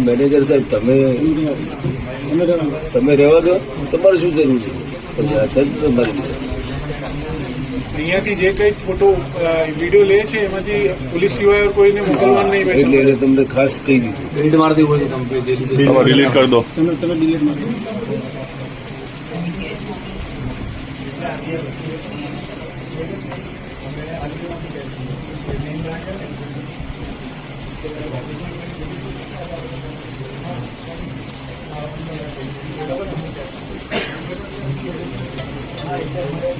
Manager સાહેબ તમે રહેવા દો, તમારે શું જરૂર છે? પછી આ સાહેબ તમારી અહીંયાથી જે કઈ ફોટો વિડીયો લે છે એમાંથી પોલીસ સિવાય કોઈને મોકલવાનું નહીં. એટલે તમને ખાસ કહી દીધું ડિલીટ મારી દેવું છે. ડિલીટ કરી દો. તમે ડિલીટ મારી દો.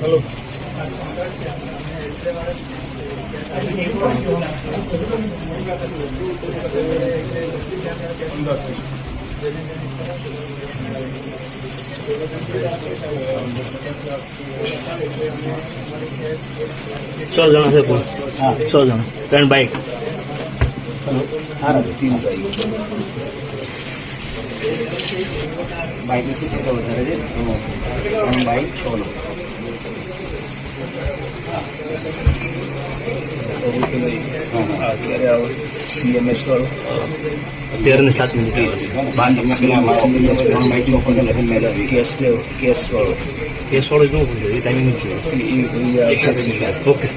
હેલો. છ જણા છે. હા, 6 જણા, 3 બાઇક. બાઇકની સીટ વધારે છે. 3 બાઇક 6 લોકો. CMS કરો 13 ને 7 મિનિટ. કેસ લેવો, કેસ વાળો કેસ વાળો શું એ ટાઈમિંગ નથી. એ ઓકે.